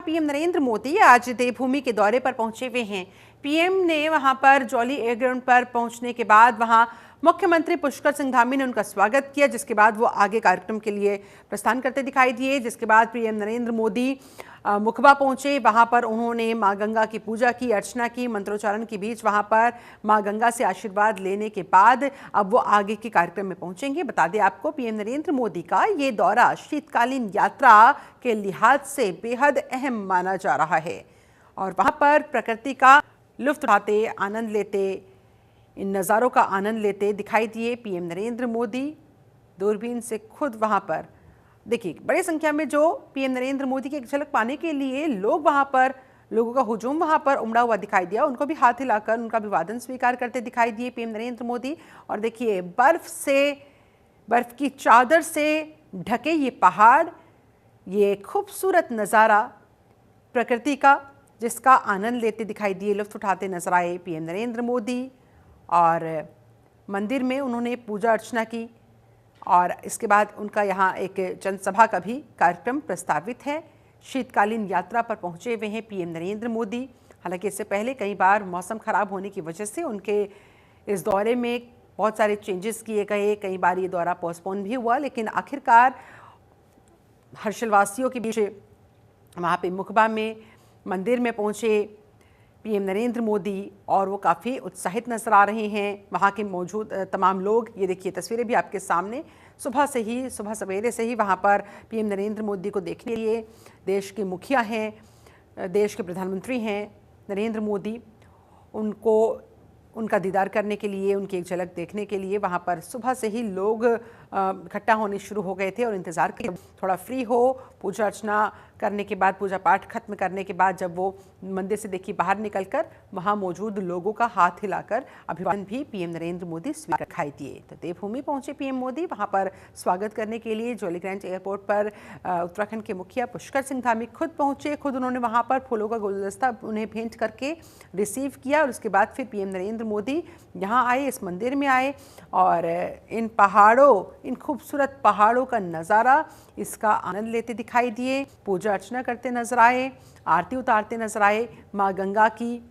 PM Narendra Modi आज देवभूमि के दौरे पर पहुंचे हुए हैं। पीएम ने वहां पर जौली एयरग्राउंड पर पहुंचने के बाद वहां मुख्यमंत्री पुष्कर सिंह धामी ने उनका स्वागत किया, जिसके बाद वो आगे कार्यक्रम के लिए प्रस्थान करते दिखाई दिए। जिसके बाद पीएम नरेंद्र मोदी मुखबा पहुंचे। वहां पर उन्होंने मां गंगा की पूजा की, अर्चना की, मंत्रोच्चारण के बीच वहां पर मां गंगा से आशीर्वाद लेने के बाद अब वो आगे के कार्यक्रम में पहुंचेंगे। बता दें आपको, पीएम नरेंद्र मोदी का ये दौरा शीतकालीन यात्रा के लिहाज से बेहद अहम माना जा रहा है और वहां पर प्रकृति का लुत्फ उठाते, आनंद लेते, इन नज़ारों का आनंद लेते दिखाई दिए पीएम नरेंद्र मोदी। दूरबीन से खुद वहां पर देखिए, बड़ी संख्या में जो पीएम नरेंद्र मोदी की एक झलक पाने के लिए लोगों का हुजूम वहां पर उमड़ा हुआ दिखाई दिया। उनको भी हाथ हिलाकर उनका अभिवादन स्वीकार करते दिखाई दिए पीएम नरेंद्र मोदी। और देखिए, बर्फ की चादर से ढके ये पहाड़, ये खूबसूरत नज़ारा प्रकृति का, जिसका आनंद लेते दिखाई दिए, लुत्फ उठाते नजर आए पीएम नरेंद्र मोदी। और मंदिर में उन्होंने पूजा अर्चना की और इसके बाद उनका यहाँ एक जनसभा का भी कार्यक्रम प्रस्तावित है। शीतकालीन यात्रा पर पहुंचे हुए हैं पीएम नरेंद्र मोदी। हालांकि इससे पहले कई बार मौसम खराब होने की वजह से उनके इस दौरे में बहुत सारे चेंजेस किए गए, कई बार ये दौरा पोस्टपोन भी हुआ, लेकिन आखिरकार हर्षलवासियों के बीच वहाँ पे मुखबा में मंदिर में पहुँचे पीएम नरेंद्र मोदी और वो काफ़ी उत्साहित नजर आ रहे हैं। वहाँ के मौजूद तमाम लोग, ये देखिए तस्वीरें भी आपके सामने, सुबह सवेरे से ही वहाँ पर पीएम नरेंद्र मोदी को देखने के लिए देश के मुखिया हैं, देश के प्रधानमंत्री हैं नरेंद्र मोदी, उनका दीदार करने के लिए, उनकी एक झलक देखने के लिए वहाँ पर सुबह से ही लोग इकट्ठा होने शुरू हो गए थे और इंतज़ार किया थोड़ा फ्री हो, पूजा अर्चना करने के बाद, पूजा पाठ खत्म करने के बाद जब वो मंदिर से देखिए बाहर निकलकर वहाँ मौजूद लोगों का हाथ हिलाकर अभिवादन भी पीएम नरेंद्र मोदी स्वीकार दिखाई दिए। तो देवभूमि पहुंचे पीएम मोदी, वहाँ पर स्वागत करने के लिए जौलीग्रांट एयरपोर्ट पर उत्तराखंड के मुखिया पुष्कर सिंह धामी खुद पहुंचे। खुद उन्होंने वहाँ पर फूलों का गुलदस्ता उन्हें भेंट करके रिसीव किया और उसके बाद फिर पीएम नरेंद्र मोदी यहाँ आए, इस मंदिर में आए और इन खूबसूरत पहाड़ों का नज़ारा, इसका आनंद लेते दिखाई दिए, पूजा अर्चना करते नजर आए, आरती उतारते नजर आए माँ गंगा की।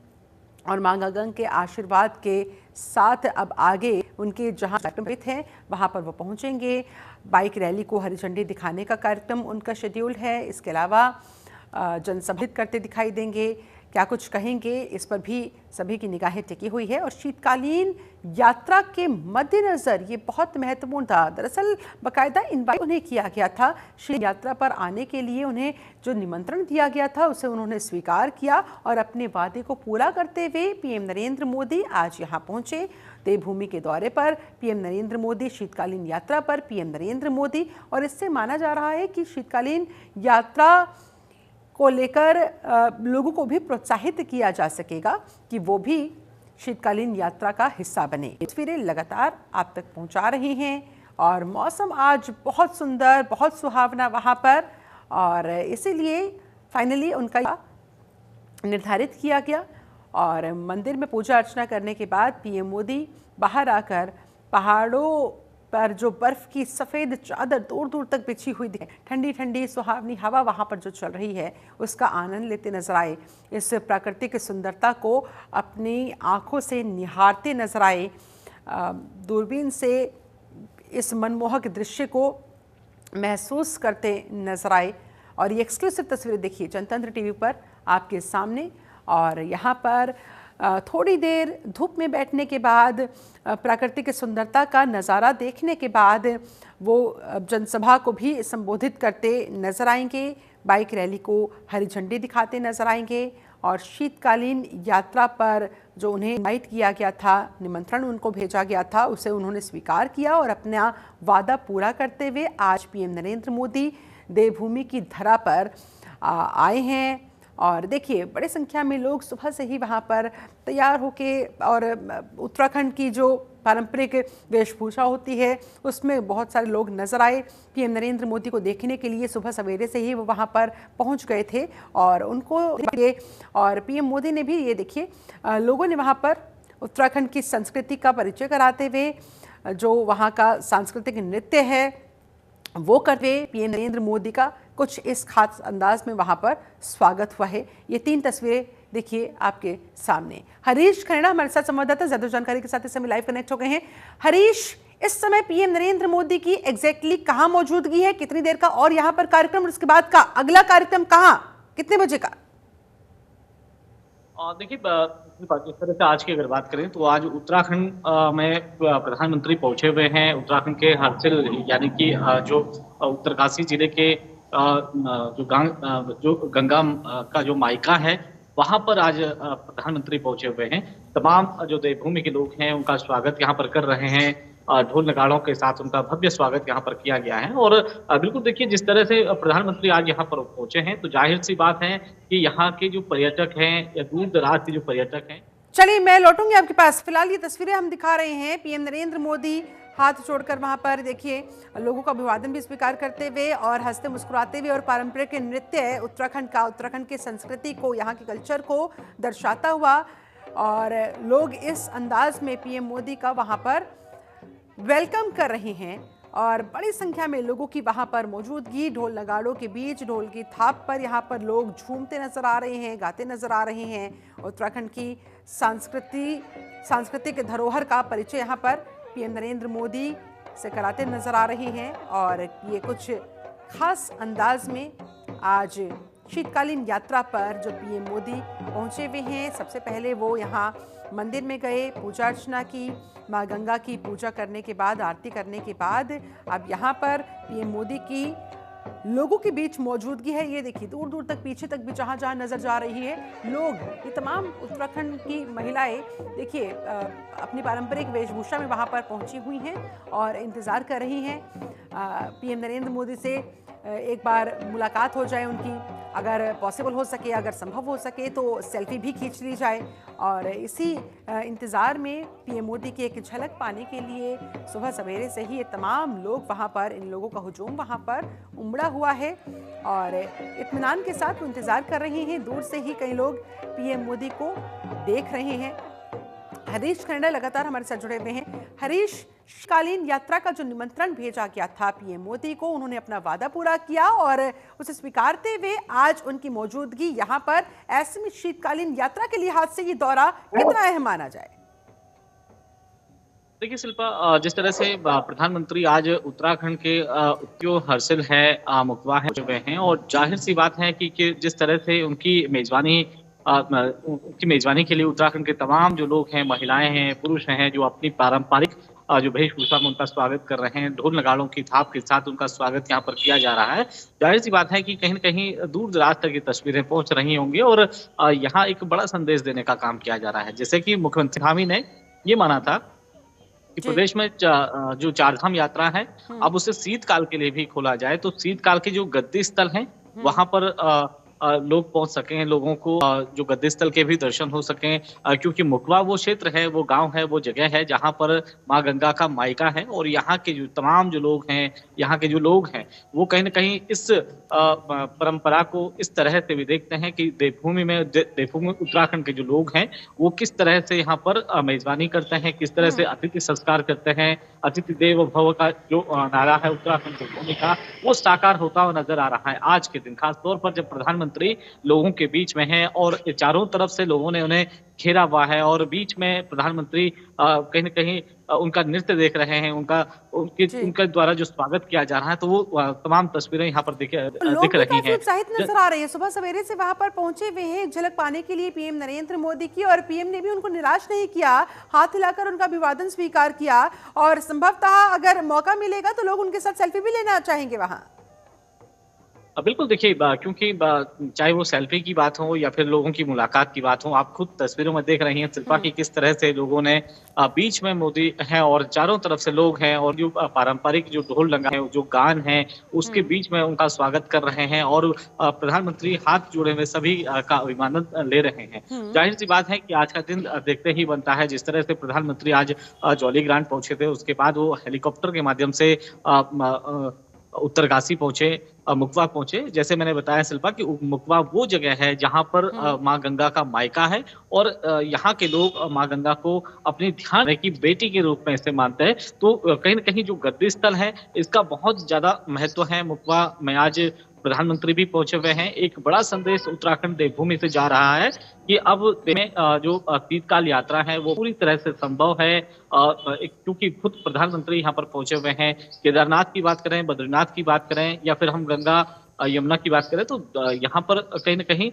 और माँ गंगा के आशीर्वाद के साथ अब आगे उनके जहाँ कार्यक्रम हैं वहाँ पर वो पहुँचेंगे। बाइक रैली को हरी झंडी दिखाने का कार्यक्रम उनका शेड्यूल है। इसके अलावा जनसभा करते दिखाई देंगे। क्या कुछ कहेंगे, इस पर भी सभी की निगाहें टिकी हुई है। और शीतकालीन यात्रा के मद्देनज़र ये बहुत महत्वपूर्ण था। दरअसल बाकायदा इनवाइट उन्हें किया गया था, शीत यात्रा पर आने के लिए उन्हें जो निमंत्रण दिया गया था उसे उन्होंने स्वीकार किया और अपने वादे को पूरा करते हुए पीएम नरेंद्र मोदी आज यहाँ पहुँचे। देवभूमि के दौरे पर पीएम नरेंद्र मोदी, शीतकालीन यात्रा पर पीएम नरेंद्र मोदी, और इससे माना जा रहा है कि शीतकालीन यात्रा को लेकर लोगों को भी प्रोत्साहित किया जा सकेगा कि वो भी शीतकालीन यात्रा का हिस्सा बने। तस्वीरें लगातार आप तक पहुंचा रही हैं और मौसम आज बहुत सुंदर, बहुत सुहावना वहां पर, और इसीलिए फाइनली उनका निर्धारित किया गया। और मंदिर में पूजा अर्चना करने के बाद पीएम मोदी बाहर आकर पहाड़ों पर जो बर्फ की सफ़ेद चादर दूर दूर तक बिछी हुई है, ठंडी ठंडी सुहावनी हवा वहाँ पर जो चल रही है, उसका आनंद लेते नजर आए। इस प्राकृतिक सुंदरता को अपनी आँखों से निहारते नजर आए, दूरबीन से इस मनमोहक दृश्य को महसूस करते नजर आए। और ये एक्सक्लूसिव तस्वीरें देखिए जनतंत्र टीवी पर आपके सामने। और यहाँ पर थोड़ी देर धूप में बैठने के बाद, प्राकृतिक सुंदरता का नज़ारा देखने के बाद वो जनसभा को भी संबोधित करते नजर आएंगे, बाइक रैली को हरी झंडी दिखाते नजर आएंगे और शीतकालीन यात्रा पर जो उन्हें इनवाइट किया गया था, निमंत्रण उनको भेजा गया था, उसे उन्होंने स्वीकार किया और अपना वादा पूरा करते हुए आज पीएम नरेंद्र मोदी देवभूमि की धरा पर आए हैं। और देखिए, बड़ी संख्या में लोग सुबह से ही वहाँ पर तैयार होके, और उत्तराखंड की जो पारंपरिक वेशभूषा होती है उसमें बहुत सारे लोग नजर आए पीएम नरेंद्र मोदी को देखने के लिए। सुबह सवेरे से ही वो वहाँ पर पहुँच गए थे और उनको और पीएम मोदी ने भी, ये देखिए, लोगों ने वहाँ पर उत्तराखंड की संस्कृति का परिचय कराते हुए जो वहाँ का सांस्कृतिक नृत्य है वो करते पीएम नरेंद्र मोदी का कुछ इस खास अंदाज में वहां पर स्वागत हुआ है। ये 3 तस्वीरें देखिए आपके सामने। हरीश खनेड़ा हमारे साथ संवाददाता ज्यादा जानकारी के साथ इस समय लाइव कनेक्ट हो गए हैं। हरीश, इस समय पीएम नरेंद्र मोदी की एग्जैक्टली कहां मौजूदगी है, कितनी देर का और यहाँ पर कार्यक्रम, और उसके बाद का अगला कार्यक्रम कहां, कितने बजे का? देखिए, इस तरह से आज की अगर बात करें तो आज उत्तराखंड में प्रधानमंत्री पहुंचे हुए हैं। उत्तराखंड के हर्सिल यानी कि जो उत्तरकाशी जिले के जो गंगा का जो मायका है, वहां पर आज प्रधानमंत्री पहुंचे हुए हैं। तमाम जो देवभूमि के लोग हैं उनका स्वागत यहाँ पर कर रहे हैं। ढोल नगाड़ों के साथ उनका भव्य स्वागत यहाँ पर किया गया है। और बिल्कुल देखिए, जिस तरह से प्रधानमंत्री आज यहाँ पर पहुंचे हैं तो जाहिर सी बात है कि यहाँ के जो पर्यटक हैं या दूर दराज के जो पर्यटक हैं। चलिए, मैं लौटूंगी आपके पास। फिलहाल ये तस्वीरें हम दिखा रहे हैं पीएम नरेंद्र मोदी हाथ जोड़कर वहां पर देखिए लोगों का अभिवादन भी स्वीकार करते हुए और हंसते मुस्कुराते हुए, और पारंपरिक नृत्य उत्तराखंड के संस्कृति को, यहाँ के कल्चर को दर्शाता हुआ, और लोग इस अंदाज में पीएम मोदी का वहां पर वेलकम कर रहे हैं। और बड़ी संख्या में लोगों की वहां पर मौजूदगी, ढोल नगाड़ों के बीच, ढोल की थाप पर यहाँ पर लोग झूमते नजर आ रहे हैं, गाते नजर आ रहे हैं। उत्तराखंड की सांस्कृतिक धरोहर का परिचय यहाँ पर पीएम नरेंद्र मोदी से कराते नजर आ रहे हैं। और ये कुछ खास अंदाज में आज शीतकालीन यात्रा पर जो पीएम मोदी पहुंचे हुए हैं, सबसे पहले वो यहाँ मंदिर में गए, पूजा अर्चना की, माँ गंगा की पूजा करने के बाद, आरती करने के बाद अब यहाँ पर पीएम मोदी की लोगों के बीच मौजूदगी है। ये देखिए, दूर दूर तक, पीछे तक भी जहाँ जहाँ नजर जा रही है लोग, ये तमाम उत्तराखंड की महिलाएं देखिए अपनी पारंपरिक वेशभूषा में वहाँ पर पहुँची हुई हैं और इंतज़ार कर रही हैं पीएम नरेंद्र मोदी से एक बार मुलाकात हो जाए उनकी, अगर पॉसिबल हो सके, अगर संभव हो सके तो सेल्फी भी खींच ली जाए। और इसी इंतज़ार में पीएम मोदी की एक झलक पाने के लिए सुबह सवेरे से ही ये तमाम लोग वहाँ पर, इन लोगों का हुजूम वहाँ पर उमड़ा हुआ है और इत्मीनान के साथ वो इंतज़ार कर रहे हैं। दूर से ही कई लोग पीएम मोदी को देख रहे हैं। हरीश खनेड़ा लगातार हमारे साथ जुड़े हुए हैं। हरीश, शीतकालीन यात्रा का जो निमंत्रण भेजा गया था पीएम मोदी को, उन्होंने अपना वादा पूरा किया और उसे स्वीकारते हुए आज उनकी मौजूदगी यहाँ पर, ऐसे में शीतकालीन यात्रा के लिहाज से ये दौरा कितना अहम माना जाए? देखिए शिल्पा, जिस तरह से प्रधानमंत्री आज उत्तराखंड के जो हर्सिल है, मुकवा है, हुए हैं, और जाहिर सी बात है कि जिस तरह से उनकी मेजबानी के लिए उत्तराखंड के तमाम जो लोग हैं, महिलाएं हैं, पुरुष हैं, जो अपनी पारंपरिक जो वेशभूषा में उनका स्वागत कर रहे हैं, ढोल नगाड़ों की थाप के साथ उनका स्वागत यहाँ पर किया जा रहा है। जाहिर सी बात है कि कहीं न कहीं दूर दराज तक ये तस्वीरें पहुंच रही होंगी और यहाँ एक बड़ा संदेश देने का काम किया जा रहा है। जैसे कि मुख्यमंत्री धामी ने ये माना था कि प्रदेश में जो चारधाम यात्रा है, अब उसे शीतकाल के लिए भी खोला जाए, तो शीतकाल के जो गद्दी स्थल हैं वहां पर लोग पहुंच सकें, लोगों को जो गद्दी स्थल के भी दर्शन हो सकें, क्योंकि मुकवा वो क्षेत्र है, वो गांव है, वो जगह है जहां पर माँ गंगा का मायका है। और यहाँ के जो तमाम जो लोग हैं, यहाँ के जो लोग हैं, वो कहीं न कहीं इस परंपरा को इस तरह से भी देखते हैं कि देवभूमि उत्तराखंड के जो लोग हैं वो किस तरह से यहाँ पर मेजबानी करते हैं, किस तरह से अतिथि संस्कार करते हैं। अतिथि देवो भव का जो नारा है उत्तराखंड की भूमि का, वो साकार होता हुआ नजर आ रहा है आज के दिन, खासतौर पर जब प्रधानमंत्री लोगों के बीच में है और चारों तरफ से लोगों ने उन्हें घेरा हुआ है और बीच में प्रधानमंत्री कहीं न कहीं उनका नृत्य देख रहे हैं, उनके द्वारा जो स्वागत किया जा रहा है, तो वो तमाम तस्वीरें यहाँ पर दिख रही हैं। उत्साहित नजर आ रही है, सुबह सवेरे से वहां पर पहुंचे हुए हैं एक झलक पाने के लिए पीएम नरेंद्र मोदी की, और पीएम ने भी उनको निराश नहीं किया, हाथ हिलाकर उनका अभिवादन स्वीकार किया। और संभवतः अगर मौका मिलेगा तो लोग उनके साथ सेल्फी भी लेना चाहेंगे वहां। बिल्कुल देखिए, क्योंकि चाहे वो सेल्फी की बात हो या फिर लोगों की मुलाकात की बात हो, आप खुद तस्वीरों में देख रही हैं शिल्पा की किस तरह से लोगों ने बीच में मोदी हैं और चारों तरफ से लोग हैं और जो पारंपरिक जो ढोल लगा है, जो गान है, उसके बीच में उनका स्वागत कर रहे हैं और प्रधानमंत्री हाथ जोड़े हुए सभी का अभिवादन ले रहे हैं। जाहिर सी बात है कि आज का दिन देखते ही बनता है। जिस तरह से प्रधानमंत्री आज जौलीग्रांट पहुंचे थे, उसके बाद वो हेलीकॉप्टर के माध्यम से उत्तरकाशी पहुंचे, मुकवा पहुंचे। जैसे मैंने बताया शिल्पा कि मुकवा वो जगह है जहां पर माँ गंगा का मायका है और यहाँ के लोग माँ गंगा को अपनी ध्यान की बेटी के रूप में इसे मानते हैं। तो कहीं न कहीं जो गद्दी स्थल है, इसका बहुत ज्यादा महत्व है। मुकवा में आज प्रधानमंत्री भी पहुंचे हुए हैं। एक बड़ा संदेश उत्तराखंड देवभूमि से जा रहा है कि अब में जो शीतकाल यात्रा है वो पूरी तरह से संभव है। क्योंकि खुद प्रधानमंत्री यहाँ पर पहुंचे हुए हैं। केदारनाथ की बात करें, बद्रीनाथ की बात करें या फिर हम गंगा यमुना की बात करें, तो यहाँ पर कहीं न कहीं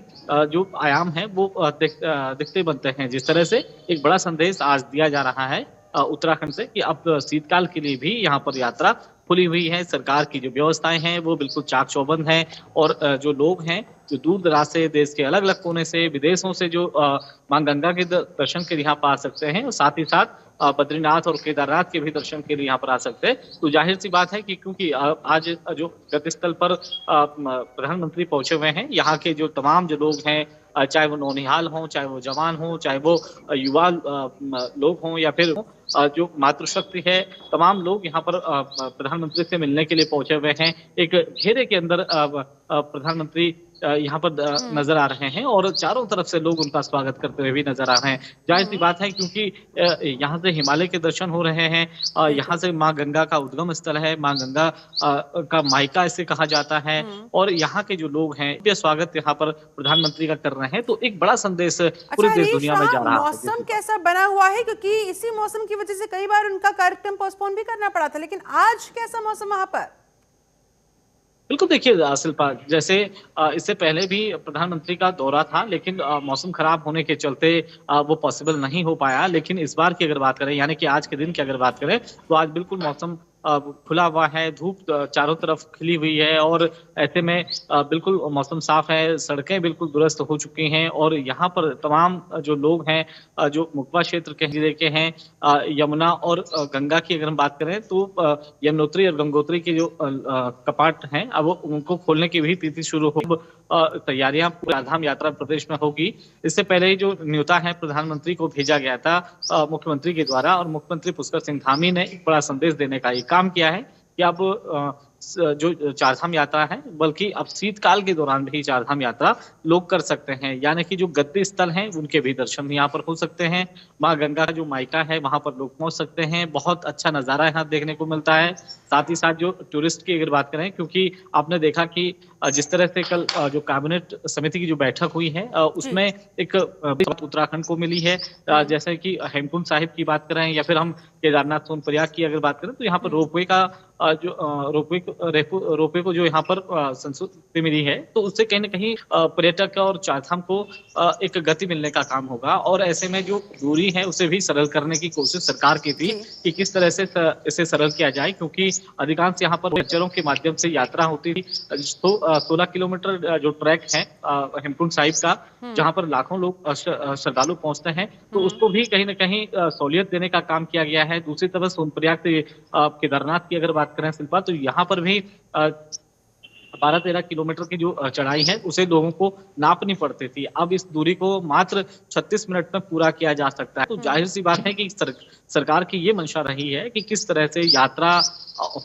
जो आयाम है वो दिखते बनते हैं। जिस तरह से एक बड़ा संदेश आज दिया जा रहा है उत्तराखंड से कि अब शीतकाल के लिए भी यहाँ पर यात्रा खुली हुई है। सरकार की जो व्यवस्थाएं हैं वो बिल्कुल चाक चौबंद हैं और जो लोग हैं जो दूर दराज से, देश के अलग अलग कोने से, विदेशों से जो मां गंगा के दर्शन के लिए यहाँ पर आ सकते हैं और साथ ही साथ बद्रीनाथ और केदारनाथ के भी दर्शन के लिए यहाँ पर आ सकते हैं। तो जाहिर सी बात है कि क्योंकि आज जो गतिस्थल पर प्रधानमंत्री पहुंचे हुए हैं, यहाँ के जो तमाम जो लोग हैं, चाहे वो नौनिहाल हों, चाहे वो जवान हों, चाहे वो युवा लोग हों या फिर जो मातृशक्ति है, तमाम लोग यहाँ पर प्रधानमंत्री से मिलने के लिए पहुंचे हुए हैं। एक घेरे के अंदर प्रधानमंत्री यहाँ पर नजर आ रहे हैं और चारों तरफ से लोग उनका स्वागत करते हुए भी नजर आ रहे हैं। जाहिर सी बात है क्योंकि यहाँ से हिमालय के दर्शन हो रहे हैं, यहाँ से माँ गंगा का उद्गम स्थल है, माँ गंगा का मायका इसे कहा जाता है और यहाँ के जो लोग हैं ये स्वागत यहाँ पर प्रधानमंत्री का कर रहे हैं। तो एक बड़ा संदेश पूरे देश दुनिया में जा रहा है। मौसम कैसा बना हुआ है, क्योंकि इसी मौसम की वजह से कई बार उनका कार्यक्रम पोस्टपोन भी करना पड़ा था, लेकिन आज कैसा मौसम वहां पर? बिल्कुल, देखिए शिल्पा, जैसे इससे पहले भी प्रधानमंत्री का दौरा था, लेकिन मौसम खराब होने के चलते वो पॉसिबल नहीं हो पाया। लेकिन इस बार की अगर बात करें, यानी कि आज के दिन की अगर बात करें, तो आज बिल्कुल मौसम खुला हुआ है, धूप चारों तरफ खिली हुई है और ऐसे में बिल्कुल मौसम साफ है, सड़कें बिल्कुल दुरुस्त हो चुकी हैं और यहाँ पर तमाम जो लोग हैं, जो मुकबा क्षेत्र के जिले के हैं, यमुना और गंगा की अगर हम बात करें, तो यमुनोत्री और गंगोत्री के जो कपाट हैं, अब उनको खोलने की भी तिथि शुरू हो, तैयारियां चारधाम यात्रा प्रदेश में होगी। इससे पहले ही जो न्योता है प्रधानमंत्री को भेजा गया था मुख्यमंत्री के द्वारा, और मुख्यमंत्री पुष्कर सिंह धामी ने एक बड़ा संदेश देने का काम किया है कि अब जो चारधाम यात्रा है, बल्कि अब शीतकाल के दौरान भी चारधाम यात्रा लोग कर सकते हैं। यानी कि जो गद्दी स्थल हैं उनके भी दर्शन यहाँ पर हो सकते हैं। माँ गंगा का जो मायका है वहां पर लोग पहुंच सकते हैं। बहुत अच्छा नजारा यहाँ देखने को मिलता है। साथ ही साथ जो टूरिस्ट की अगर बात करें, क्योंकि आपने देखा कि जिस तरह से कल जो कैबिनेट समिति की जो बैठक हुई है उसमें एक उत्तराखंड को मिली है। जैसे कि हेमकुंड साहिब की बात करें या फिर हम केदारनाथ सोनप्रयाग की अगर बात करें, तो यहाँ पर रोपवे का जो रोपवे को जो यहाँ पर संस्कृति मिली है, तो उससे कहीं न कहीं पर्यटक और चारधाम को एक गति मिलने का काम होगा। और ऐसे में जो दूरी है उसे भी सरल करने की कोशिश सरकार की थी कि किस तरह से इसे सरल किया जाए, क्योंकि अधिकांश यहाँ पर खच्चरों के माध्यम से यात्रा होती थी। तो 16 किलोमीटर जो ट्रैक है हेमकुंड साहिब का, जहाँ पर लाखों लोग श्रद्धालु पहुंचते हैं, तो उसको भी कहीं न कहीं सहूलियत देने का काम किया गया है। दूसरी तरफ सोनप्रयाग से केदारनाथ की अगर बात करें शिल्पा, तो यहाँ पर भी 12-13 किलोमीटर की जो चढ़ाई है उसे लोगों को नापनी पड़ती थी। अब इस दूरी को मात्र 36 मिनट में पूरा किया जा सकता है। तो जाहिर सी बात है कि सरकार की ये मंशा रही है कि किस तरह से यात्रा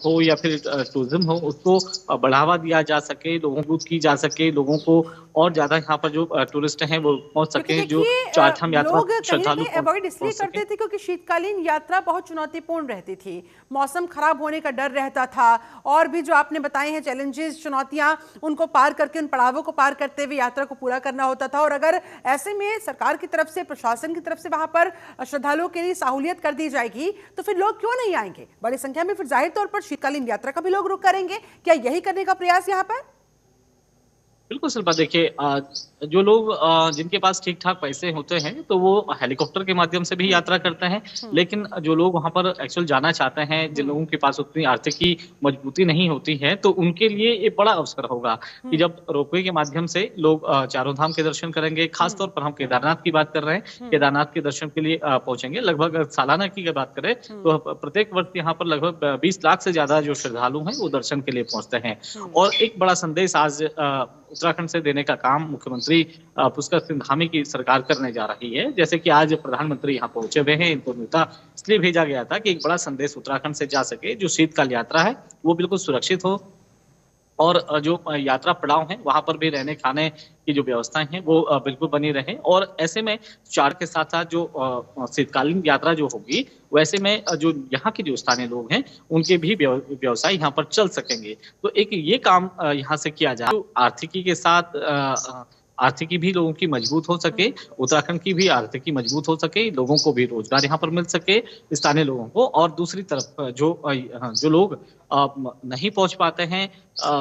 हो या फिर टूरिज्म हो, उसको बढ़ावा दिया जा सके, लोगों को की जा सके, लोगों को और ज्यादा यहाँ पर जो टूरिस्ट हैं वो पहुंच सके, जो चारधाम यात्रा श्रद्धालु अवॉइड इसलिए करते थे क्योंकि शीतकालीन यात्रा बहुत चुनौतीपूर्ण रहती थी, मौसम खराब होने का डर रहता था, और भी जो आपने बताए हैं चैलेंजेस, चुनौतियां, उनको पार करके, उन पड़ावों को पार करते हुए यात्रा को पूरा करना होता था। और अगर ऐसे में सरकार की तरफ से, प्रशासन की तरफ से वहां पर श्रद्धालुओं के लिए सहूलियत कर दी जाएगी, तो फिर लोग क्यों नहीं आएंगे बड़ी संख्या में? फिर जाहिर तौर पर शीतकालीन यात्रा का भी लोग रुक करेंगे। क्या यही करने का प्रयास यहाँ पर? बिल्कुल शिल्पा, देखिए जो लोग जिनके पास ठीक ठाक पैसे होते हैं तो वो हेलीकॉप्टर के माध्यम से भी यात्रा करते हैं, लेकिन जो लोग वहां पर एक्चुअल जाना चाहते हैं, जिन लोगों के पास उतनी आर्थिक की मजबूती नहीं होती है, तो उनके लिए एक बड़ा अवसर होगा कि जब रोपवे के माध्यम से लोग चारों धाम के दर्शन करेंगे। खासतौर पर हम केदारनाथ की बात कर रहे हैं, केदारनाथ के दर्शन के लिए पहुंचेंगे। लगभग सालाना की अगर बात करें तो प्रत्येक वर्ष यहाँ पर लगभग 20 लाख से ज्यादा जो श्रद्धालु हैं वो दर्शन के लिए पहुंचते हैं। और एक बड़ा संदेश आज उत्तराखंड से देने का काम मुख्यमंत्री पुष्कर सिंह धामी की सरकार करने जा रही है। जैसे कि आज प्रधानमंत्री यहाँ पहुंचे हुए हैं, इनको न्योता इसलिए भेजा गया था कि एक बड़ा संदेश उत्तराखंड से जा सके, जो शीतकाल यात्रा है वो बिल्कुल सुरक्षित हो और जो यात्रा पड़ाव हैं, वहाँ पर भी रहने खाने की जो व्यवस्थाएँ हैं, वो बिल्कुल बनी रहे और ऐसे में चार के साथ-साथ जो शीतकालीन यात्रा जो होगी, वैसे में जो यहाँ के जो स्थानीय लोग हैं, उनके भी व्यवसाय यहाँ पर चल सकेंगे। तो एक ये काम यहाँ से किया जाए, जो आर्थिकी के साथ आर्थिकी भी लोगों की मजबूत हो सके, उत्तराखंड की भी आर्थिकी मजबूत हो सके, लोगों को भी रोज़गार यहाँ पर मिल सके, स्थानीय लोगों को और दूसरी तरफ जो लोग नहीं पहुँच पाते हैं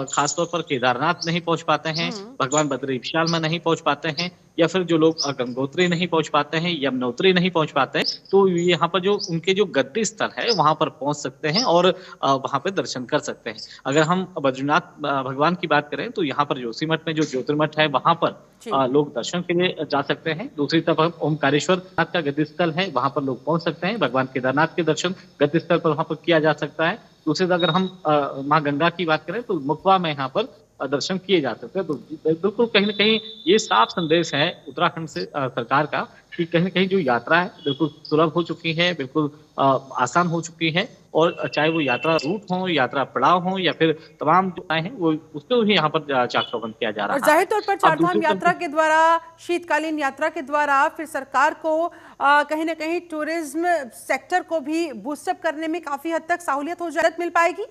खास तौर पर केदारनाथ नहीं पहुँच पाते हैं, भगवान बद्री विशाल में नहीं पहुँच पाते हैं या फिर जो लोग गंगोत्री नहीं पहुँच पाते हैं, यमुनोत्री नहीं पहुँच पाते हैं, तो यहाँ पर जो उनके जो गद्दी स्थल है, वहाँ पर पहुँच सकते हैं और वहाँ पे दर्शन कर सकते हैं। अगर हम बद्रीनाथ भगवान की बात करें, तो यहाँ पर जोशीमठ में जो ज्योतिर्मठ है, वहाँ पर जी। लोग दर्शन के लिए जा सकते हैं। दूसरी तरफ हम ओमकारेश्वर नाथ का गद्दी स्थल है, वहाँ पर लोग पहुँच सकते हैं। भगवान केदारनाथ के दर्शन गद्दी स्थल पर वहाँ पर किया जा सकता है। दूसरी तरफ अगर हम माँ गंगा की बात करें, तो मुखवा में यहाँ पर दर्शन किए जा सकते हैं। तो बिल्कुल कहीं न कहीं ये साफ संदेश है उत्तराखंड से सरकार का कि कहीं न कहीं जो यात्रा है, बिल्कुल सुलभ हो चुकी है, बिल्कुल आसान हो चुकी है और चाहे वो यात्रा रूट हो, यात्रा पड़ाव हो या फिर तमाम जो हैं, वो उसको भी यहाँ पर चाक-चौबंद किया जा और रहा जाहिर है। तौर पर अब दूसरी चारधाम यात्रा तरफ के द्वारा, शीतकालीन यात्रा के द्वारा फिर सरकार को कहीं ना कहीं टूरिज्म सेक्टर को भी बूस्टअप करने में काफी हद तक सहूलियत मिल पाएगी।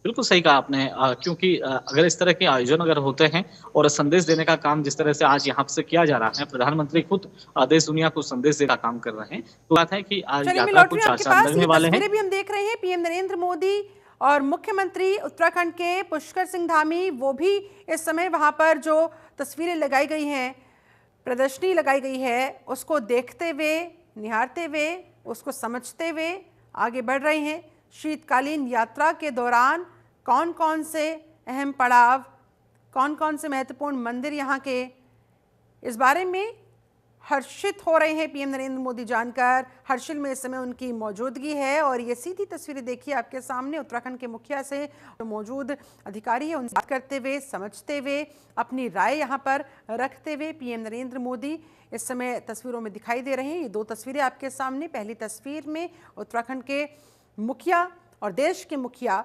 बिल्कुल सही कहा आपने क्योंकि अगर इस तरह के आयोजन अगर होते हैं और संदेश देने का काम जिस तरह से आज यहाँ से किया जा रहा है, प्रधानमंत्री खुद देश दुनिया को संदेश देने का काम कर रहे हैं। तो बात है कि आज चलिए मैं यात्रा लौट को रही हूँ चार आपके चाँद पास। लगने ये वाले हैं। तस्वीरें भी हम देख रहे हैं, पीएम नरेंद्र मोदी और मुख्यमंत्री उत्तराखंड के पुष्कर सिंह धामी, वो भी इस समय वहां पर जो तस्वीरें लगाई गई हैं, प्रदर्शनी लगाई गई है, उसको देखते हुए, निहारते हुए, उसको समझते हुए आगे बढ़ रहे हैं। शीतकालीन यात्रा के दौरान कौन कौन से अहम पड़ाव, कौन कौन से महत्वपूर्ण मंदिर यहाँ के, इस बारे में हर्षित हो रहे हैं पीएम नरेंद्र मोदी जानकर। हर्षिल में इस समय उनकी मौजूदगी है और ये सीधी तस्वीरें देखिए आपके सामने उत्तराखंड के मुखिया से जो मौजूद अधिकारी है उनसे बात करते हुए, समझते हुए, अपनी राय यहाँ पर रखते हुए पीएम नरेंद्र मोदी इस समय तस्वीरों में दिखाई दे रहे हैं। ये दो तस्वीरें आपके सामने। पहली तस्वीर में उत्तराखंड के मुखिया और देश के मुखिया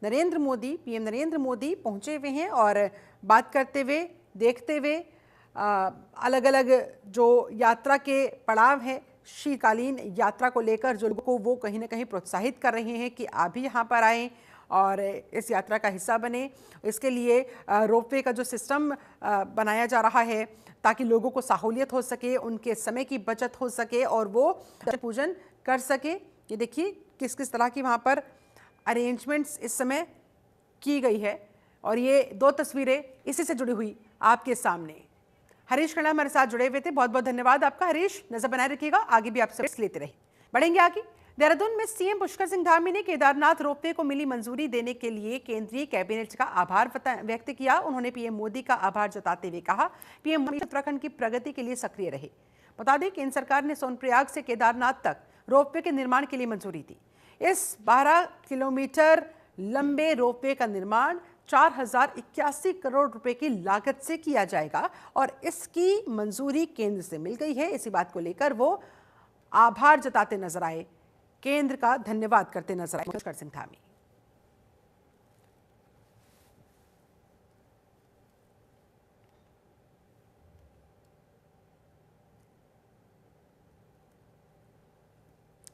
नरेंद्र मोदी, पीएम नरेंद्र मोदी पहुंचे हुए हैं और बात करते हुए, देखते हुए अलग अलग जो यात्रा के पड़ाव हैं, शीतकालीन यात्रा को लेकर जो लोगों को वो कहीं ना कहीं प्रोत्साहित कर रहे हैं कि आप भी यहाँ पर आएँ और इस यात्रा का हिस्सा बने। इसके लिए रोपवे का जो सिस्टम बनाया जा रहा है ताकि लोगों को सहूलियत हो सके, उनके समय की बचत हो सके और वो पूजन कर सके। ये देखिए किस किस तरह की वहाँ पर अरेंजमेंट्स इस समय की गई है और ये दो तस्वीरें इसी से जुड़ी हुई आपके सामने। हरीश खन्ना हमारे साथ जुड़े हुए थे, बहुत बहुत धन्यवाद आपका हरीश। नजर बनाए रखिएगा, आगे भी आपसे लेते रहे। बढ़ेंगे आगे। देहरादून में सीएम पुष्कर सिंह धामी ने केदारनाथ रोपवे को मिली मंजूरी देने के लिए केंद्रीय कैबिनेट का आभार व्यक्त किया। उन्होंने पीएम मोदी का आभार जताते हुए कहा, पीएम मोदी उत्तराखंड की प्रगति के लिए सक्रिय रहे। बता दें केंद्र सरकार ने सोनप्रयाग से केदारनाथ तक रोपवे के निर्माण के लिए मंजूरी दी। इस 12 किलोमीटर लंबे रोपवे का निर्माण 4081 करोड़ रुपए की लागत से किया जाएगा और इसकी मंजूरी केंद्र से मिल गई है। इसी बात को लेकर वो आभार जताते नजर आए, केंद्र का धन्यवाद करते नजर आए पुष्कर सिंह धामी।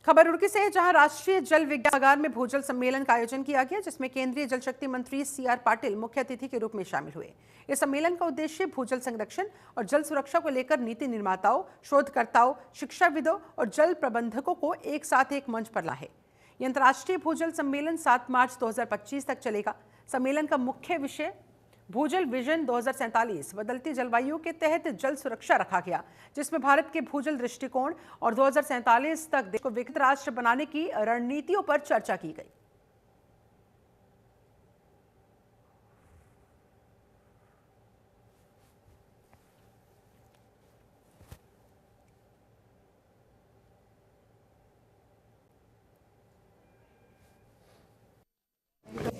खबर रुड़की से है, जहां राष्ट्रीय जल विज्ञानागार में भूजल सम्मेलन का आयोजन किया गया, जिसमें केंद्रीय जल शक्ति मंत्री सीआर पाटिल मुख्य अतिथि के रूप में शामिल हुए। इस सम्मेलन का उद्देश्य भूजल संरक्षण और जल सुरक्षा को लेकर नीति निर्माताओं, शोधकर्ताओं, शिक्षाविदों और जल प्रबंधकों को एक साथ एक मंच पर ला है। यह अंतर्राष्ट्रीय भूजल सम्मेलन 7 मार्च 2025 तक चलेगा। सम्मेलन का मुख्य विषय भूजल विजन 2047 बदलती जलवायु के तहत जल सुरक्षा रखा गया, जिसमें भारत के भूजल दृष्टिकोण और 2047 तक देश को विकसित राष्ट्र बनाने की रणनीतियों पर चर्चा की गई।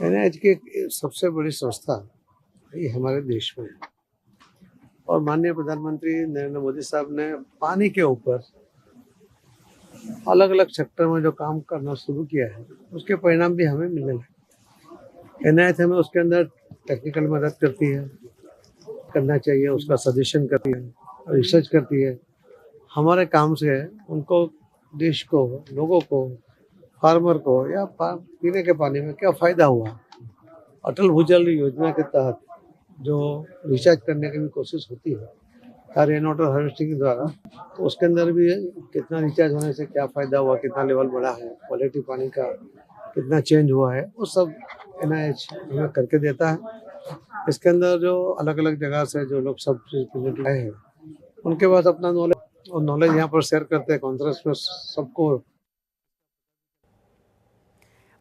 एनएच की सबसे बड़ी संस्था ये हमारे देश में है और माननीय प्रधानमंत्री नरेंद्र मोदी साहब ने पानी के ऊपर अलग अलग सेक्टर में जो काम करना शुरू किया है उसके परिणाम भी हमें मिलने लगे। NIT हमें उसके अंदर टेक्निकल मदद करती है, करना चाहिए, उसका सजेशन करती है, रिसर्च करती है। हमारे काम से उनको, देश को, लोगों को, फार्मर को या पीने के पानी में क्या फ़ायदा हुआ। अटल भूजल योजना के तहत जो रिचार्ज करने की भी कोशिश होती है रेन वाटर हार्वेस्टिंग के द्वारा, तो उसके अंदर भी कितना रिचार्ज होने से क्या फ़ायदा हुआ, कितना लेवल बढ़ा है, क्वालिटी पानी का कितना चेंज हुआ है, वो सब NIH हमें करके देता है। इसके अंदर जो अलग अलग जगह से जो लोग सब चीज़ आए हैं, उनके पास अपना नॉलेज यहाँ पर शेयर करते हैं कॉन्फ्रेंस में सबको।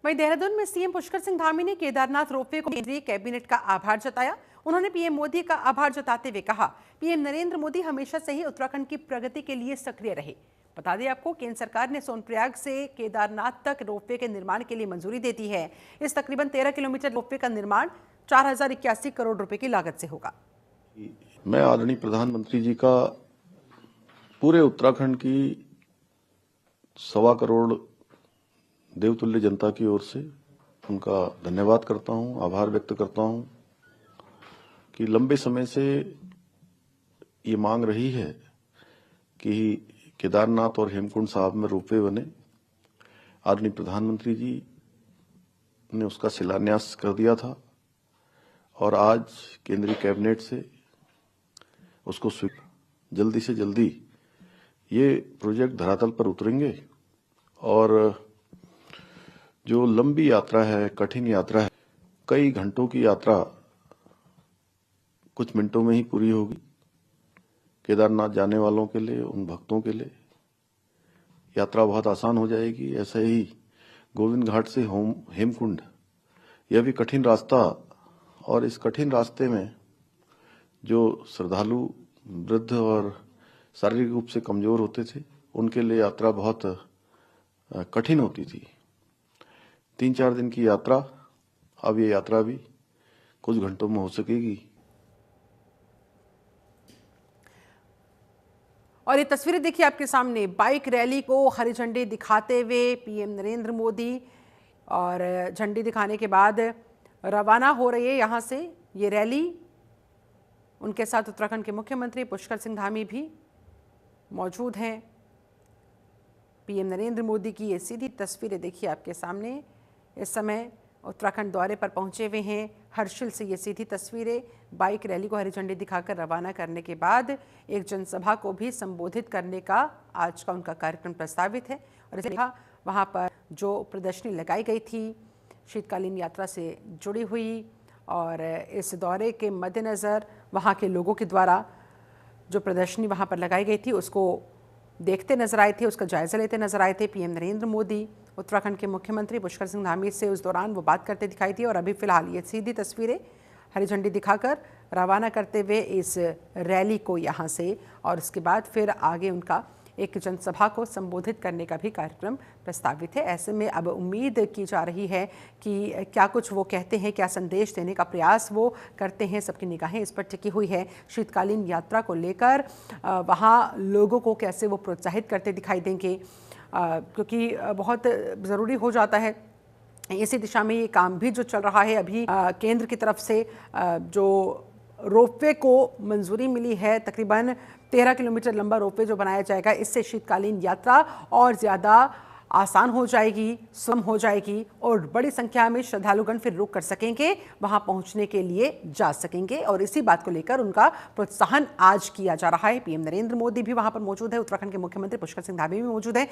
वहीं देहरादून में सीएम पुष्कर सिंह धामी ने केदारनाथ रोपवे को केंद्रीय कैबिनेट का आभार जताया। उन्होंने पीएम मोदी का आभार जताते हुए कहा, पीएम नरेंद्र मोदी हमेशा से ही उत्तराखंड की प्रगति के लिए सक्रिय रहे। बता दें आपको, केंद्र सरकार ने सोनप्रयाग से केदारनाथ तक रोपवे के निर्माण के लिए मंजूरी दे दी है। इस तकरीबन 13 किलोमीटर रोपवे का निर्माण 4081 करोड़ रुपए की लागत से होगा। मैं आदरणीय प्रधानमंत्री जी का पूरे उत्तराखंड की 1.25 करोड़ देवतुल्य जनता की ओर से उनका धन्यवाद करता हूं, आभार व्यक्त करता हूं कि लंबे समय से ये मांग रही है कि केदारनाथ और हेमकुंड साहब में रोपवे बने। आदरणीय प्रधानमंत्री जी ने उसका शिलान्यास कर दिया था और आज केंद्रीय कैबिनेट से उसको जल्दी से जल्दी ये प्रोजेक्ट धरातल पर उतरेंगे और जो लंबी यात्रा है, कठिन यात्रा है, कई घंटों की यात्रा कुछ मिनटों में ही पूरी होगी। केदारनाथ जाने वालों के लिए, उन भक्तों के लिए यात्रा बहुत आसान हो जाएगी। ऐसे ही गोविंद घाट से हेमकुंड, यह भी कठिन रास्ता, और इस कठिन रास्ते में जो श्रद्धालु, वृद्ध और शारीरिक रूप से कमजोर होते थे, उनके लिए यात्रा बहुत कठिन होती थी। 3-4 दिन की यात्रा, अब ये यात्रा भी कुछ घंटों में हो सकेगी। और ये तस्वीरें देखिए आपके सामने, बाइक रैली को हरी झंडी दिखाते हुए पीएम नरेंद्र मोदी, और झंडी दिखाने के बाद रवाना हो रही है यहाँ से ये रैली। उनके साथ उत्तराखंड के मुख्यमंत्री पुष्कर सिंह धामी भी मौजूद हैं। पीएम नरेंद्र मोदी की ये सीधी तस्वीरें देखिए आपके सामने, इस समय उत्तराखंड दौरे पर पहुंचे हुए हैं। हर्षिल से ये सीधी तस्वीरें, बाइक रैली को हरी झंडी दिखाकर रवाना करने के बाद एक जनसभा को भी संबोधित करने का आज का उनका कार्यक्रम प्रस्तावित है। और इसे देखा, वहाँ पर जो प्रदर्शनी लगाई गई थी शीतकालीन यात्रा से जुड़ी हुई, और इस दौरे के मद्देनज़र वहाँ के लोगों के द्वारा जो प्रदर्शनी वहाँ पर लगाई गई थी उसको देखते नजर आए थे, उसका जायजा लेते नजर आए थे पीएम नरेंद्र मोदी। उत्तराखंड के मुख्यमंत्री पुष्कर सिंह धामी से उस दौरान वो बात करते दिखाई थी। और अभी फिलहाल ये सीधी तस्वीरें हरी झंडी दिखाकर रवाना करते हुए इस रैली को यहाँ से, और उसके बाद फिर आगे उनका एक जनसभा को संबोधित करने का भी कार्यक्रम प्रस्तावित है। ऐसे में अब उम्मीद की जा रही है कि क्या कुछ वो कहते हैं, क्या संदेश देने का प्रयास वो करते हैं। सबकी निगाहें इस पर टिकी हुई है शीतकालीन यात्रा को लेकर। वहाँ लोगों को कैसे वो प्रोत्साहित करते दिखाई देंगे, क्योंकि बहुत ज़रूरी हो जाता है। इसी दिशा में ये काम भी जो चल रहा है अभी केंद्र की तरफ से, जो रोपवे को मंजूरी मिली है, तकरीबन 13 किलोमीटर लंबा रोपवे जो बनाया जाएगा, इससे शीतकालीन यात्रा और ज़्यादा आसान हो जाएगी, सुगम हो जाएगी, और बड़ी संख्या में श्रद्धालुगण फिर रुक कर सकेंगे, वहां पहुंचने के लिए जा सकेंगे। और इसी बात को लेकर उनका प्रोत्साहन आज किया जा रहा है। पीएम नरेंद्र मोदी भी वहां पर मौजूद है, उत्तराखंड के मुख्यमंत्री पुष्कर सिंह धामी भी मौजूद है।